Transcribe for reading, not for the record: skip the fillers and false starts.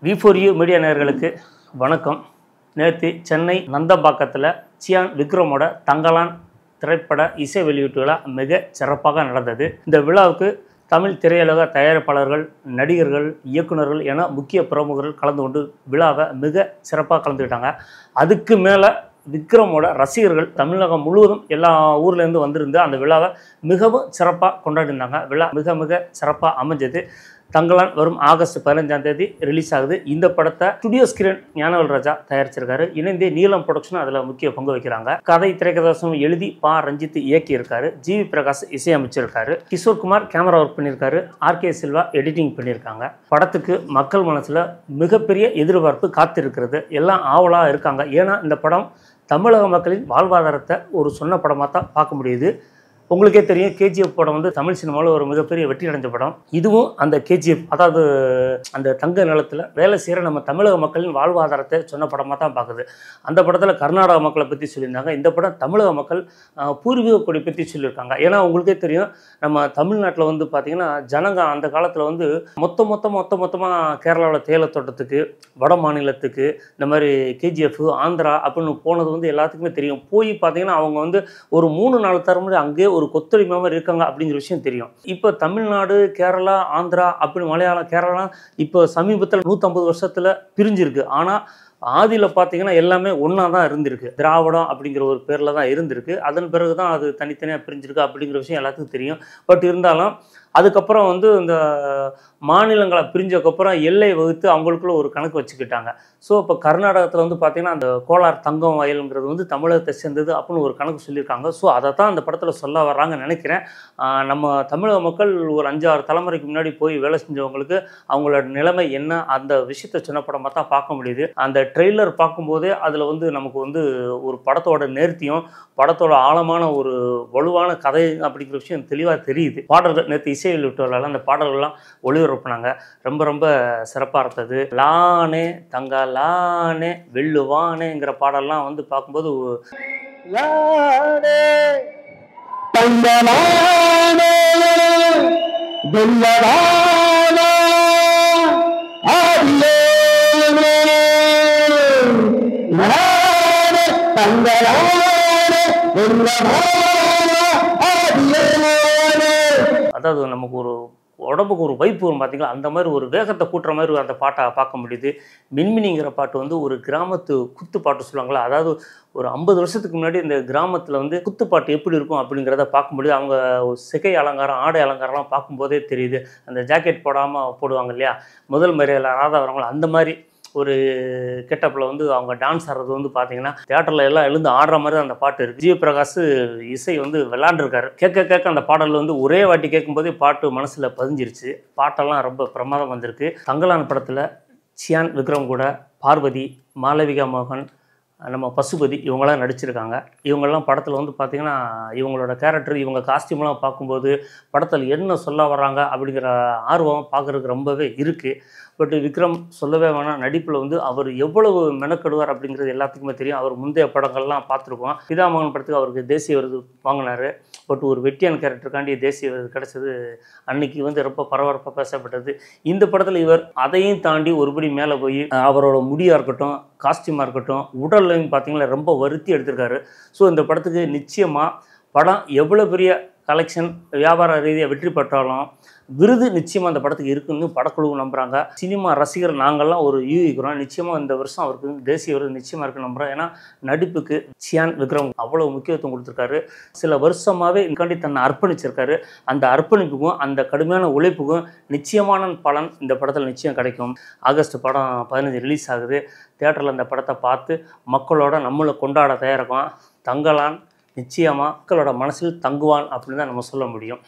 V4U media நேயர்களுக்கு வணக்கம். நேற்று சென்னை நந்தம்பாக்கத்தில் சியான் விக்ரமோட தங்கலான் திரைப்பட இசை வெளியீட்டு விழா மிக சிறப்பாக நடந்தது. இந்த விழாவுக்கு தமிழ் திரையுலக தயாரிப்பாளர்கள், நடிகர்கள், இயக்குநர்கள் என முக்கிய பிரமுகர்கள் கலந்து கொண்டு விழாவை மிக சிறப்பாக கலந்துக்கிட்டாங்க. அதுக்கு மேலே விக்ரமோட ரசிகர்கள் தமிழகம் முழுவதும் எல்லா ஊர்லேருந்து வந்திருந்து அந்த விழாவை மிகவும் சிறப்பாக கொண்டாடினாங்க. விழா மிக சிறப்பாக அமைஞ்சது. தங்கலான் வரும் ஆகஸ்ட் 15ஆம் தேதி ரிலீஸ் ஆகுது. இந்த படத்தை ஸ்டுடியோ ஸ்கிரீன் ஞானவேல் ராஜா தயாரிச்சிருக்காரு. இணைந்தே நீலம் ப்ரொடக்ஷன் அதில் முக்கிய பங்கு வைக்கிறாங்க. கதை திரைக்கதாசனம் எழுதி ரஞ்சித் இயக்கியிருக்காரு. ஜிவி பிரகாஷ் இசையமைச்சிருக்காரு. கிஷோர் குமார் கேமரா ஒர்க் பண்ணியிருக்காரு. ஆர்கே சில்வா எடிட்டிங் பண்ணியிருக்காங்க. படத்துக்கு மக்கள் மனசில் மிகப்பெரிய எதிர்பார்ப்பு காத்திருக்கிறது. எல்லாம் ஆவலாக இருக்காங்க. ஏன்னா இந்த படம் தமிழக மக்களின் வாழ்வாதாரத்தை ஒரு சொன்ன படமாக தான் பார்க்க முடியுது. உங்களுக்கே தெரியும், KGF படம் வந்து தமிழ் சினிமாவில் ஒரு மிகப்பெரிய வெற்றி அடைஞ்ச படம். இதுவும் அந்த KGF, அதாவது அந்த தங்க நிலத்தில் வேலை செய்கிற நம்ம தமிழக மக்களின் வாழ்வாதாரத்தை சொன்ன படமாக தான் பார்க்குது. அந்த படத்தில் கர்நாடக மக்களை பற்றி சொல்லியிருந்தாங்க. இந்த படம் தமிழக மக்கள் பூர்வீக கொடி பற்றி சொல்லியிருக்காங்க. ஏன்னா உங்களுக்கே தெரியும், நம்ம தமிழ்நாட்டில் வந்து பார்த்திங்கன்னா ஜனங்க அந்த காலத்தில் வந்து மொத்தமாக கேரளாவில் தேயிலத்தோட்டத்துக்கு, வட மாநிலத்துக்கு, இந்த மாதிரி KGF, ஆந்திரா அப்படின்னு போனது வந்து எல்லாத்துக்குமே தெரியும். போய் பார்த்திங்கன்னா அவங்க வந்து ஒரு 3-4 தலைமுறை அங்கேயே ஒரு கொத்தடிமை மாதிரி இருக்காங்க அப்படிங்கிற விஷயம் தெரியும். இப்போ தமிழ்நாடு, கேரளா, ஆந்திரா அப்படி மலையாளம், கேரளா இப்போ சமீபத்தில் 150 வருஷத்தில் பிரிஞ்சிருக்கு. ஆனால் ஆதியில் பார்த்தீங்கன்னா எல்லாமே ஒன்றா தான் இருந்திருக்கு. திராவிடம் அப்படிங்கிற ஒரு பேரில் தான் இருந்திருக்கு. அதன் பிறகு தான் அது தனித்தனியாக பிரிஞ்சிருக்கு அப்படிங்கிற விஷயம் எல்லாத்துக்கும் தெரியும். பட் இருந்தாலும் அதுக்கப்புறம் வந்து இந்த மாநிலங்களை பிரிஞ்சதுக்கப்புறம் எல்லை வகுத்து அவங்களுக்குள்ள ஒரு கணக்கு வச்சுக்கிட்டாங்க. ஸோ இப்போ கர்நாடகத்தில் வந்து பார்த்திங்கன்னா அந்த கோலார் தங்கம் வயலுங்கிறது வந்து தமிழகத்தை சேர்ந்தது அப்படின்னு ஒரு கணக்கு சொல்லியிருக்காங்க. ஸோ அதை தான் அந்த படத்தில் சொல்ல வர்றாங்கன்னு நினைக்கிறேன். நம்ம தமிழக மக்கள் ஒரு 5-6 தலைமுறைக்கு முன்னாடி போய் வேலை செஞ்சவங்களுக்கு அவங்களோட நிலைமை என்ன, அந்த விஷயத்தை சொன்ன படமாக தான் பார்க்க முடியுது. அந்த ட்ரெய்லர் பார்க்கும்போதே அதில் வந்து நமக்கு வந்து ஒரு படத்தோட நேர்த்தியும், படத்தோட ஆழமான ஒரு வலுவான கதை அப்படிங்கிற விஷயம் தெளிவாக தெரியுது. பாடல்கள் நேற்று இசை வெளியிட்டால அந்த பாடல்கள்லாம் ஒளிபரப்புனாங்க. ரொம்ப சிறப்பாக இருந்தது. லானே தங்க லானே வெள்ளுவானேங்கிற பாடல்லாம் வந்து பார்க்கும்போது லானே தங்க லானே வெள்ளுவானே ஆதியே லானே தங்க லானே வெள்ளுவானே ஆதியே. அதாவது நமக்கு ஒரு உடம்புக்கு ஒரு வைப்பு வரும் பார்த்தீங்களா, அந்த மாதிரி ஒரு வேகத்தை கூட்டுற மாதிரி அந்த பாட்டை பார்க்க முடியுது. மின்மினிங்கிற பாட்டு வந்து ஒரு கிராமத்து குத்து பாட்டு சொல்லுவாங்களா, அதாவது ஒரு 50 வருஷத்துக்கு முன்னாடி இந்த கிராமத்தில் வந்து குத்துப்பாட்டு எப்படி இருக்கும் அப்படிங்கிறத பார்க்க முடியுது. அவங்க சிகை அலங்காரம், ஆடை அலங்காரம்லாம் பார்க்கும்போதே தெரியுது. அந்த ஜாக்கெட் போடாமல் போடுவாங்க இல்லையா, முதல் மரியாதை ராதா வரவங்களா, அந்த மாதிரி ஒரு கெட்டப்பில் வந்து அவங்க டான்ஸ் ஆடுறது வந்து பார்த்தீங்கன்னா தியேட்டரில் எல்லாம் எழுந்து ஆடுற மாதிரி அந்த பாட்டு இருக்குது. ஜிவி பிரகாஷ் இசை வந்து விளாண்டுருக்காரு. கேட்க அந்த பாடல் வந்து ஒரே வாட்டி கேட்கும்போதே பாட்டு மனசில் பதிஞ்சிருச்சு. பாட்டெல்லாம் ரொம்ப பிரமாதம் வந்திருக்கு. தங்கலான் படத்தில் சியான் விக்ரம் கூட பார்வதி, மாளவிகா மோகன், நம்ம பசுபதி இவங்களாம் நடிச்சிருக்காங்க. இவங்கெல்லாம் படத்தில் வந்து பார்த்திங்கன்னா இவங்களோட கேரக்டர், இவங்க காஸ்டியூம்லாம் பார்க்கும்போது படத்தில் என்ன சொல்ல வர்றாங்க அப்படிங்கிற ஆர்வம் பார்க்குறதுக்கு ரொம்பவே இருக்குது. பட் விக்ரம் சொல்லவே வேணாம், நடிப்பில் வந்து அவர் எவ்வளவு மெனக்கெடுவார் அப்படிங்கிறது எல்லாத்துக்குமே தெரியும். அவர் முந்தைய படங்கள்லாம் பார்த்துருக்கோம். பிதாமகன் படத்துக்கு அவருக்கு தேசிய விருது வாங்கினார். பட் ஒரு வெட்டியான் கேரக்டருக்காண்டி தேசிய விருது கிடச்சது அன்னைக்கு வந்து ரொம்ப பரபரப்பாக பேசப்பட்டது. இந்த படத்தில் இவர் அதையும் தாண்டி ஒருபடி மேலே போய் அவரோட முடியாக இருக்கட்டும், காஸ்டியூமாக இருக்கட்டும், உடல்லையும் பார்த்தீங்கன்னா ரொம்ப வருத்தி எடுத்திருக்காரு. ஸோ இந்த படத்துக்கு நிச்சயமாக படம் எவ்வளோ பெரிய கலெக்ஷன் வியாபார ரீதியாக வெற்றி பெற்றாலும் விருது நிச்சயமாக அந்த படத்துக்கு இருக்குன்னு படக்குழு நம்புகிறாங்க. சினிமா ரசிகர் நாங்கள்லாம் ஒரு யூகிக்கிறோம். நிச்சயமாக இந்த வருஷம் அவருக்கு தேசிய விருது நிச்சயமாக இருக்குன்னு நம்புகிறோம். ஏன்னா நடிப்புக்கு சியான் விக்ரம் அவ்வளோ முக்கியத்துவம் கொடுத்துருக்காரு. சில வருஷமாகவே இதுக்காண்டி தன்னை அர்ப்பணிச்சிருக்காரு. அந்த அர்ப்பணிப்புக்கும் அந்த கடுமையான உழைப்புக்கும் நிச்சயமான பலன் இந்த படத்தில் நிச்சயம் கிடைக்கும். ஆகஸ்ட் படம் 15 ரிலீஸ் ஆகுது. தியேட்டரில் அந்த படத்தை பார்த்து மக்களோட நம்மளை கொண்டாட தயாரிக்கும். தங்கலான் நிச்சயமாக மக்களோட மனசில் தங்குவான் அப்படின்னு தான் நம்ம சொல்ல முடியும்.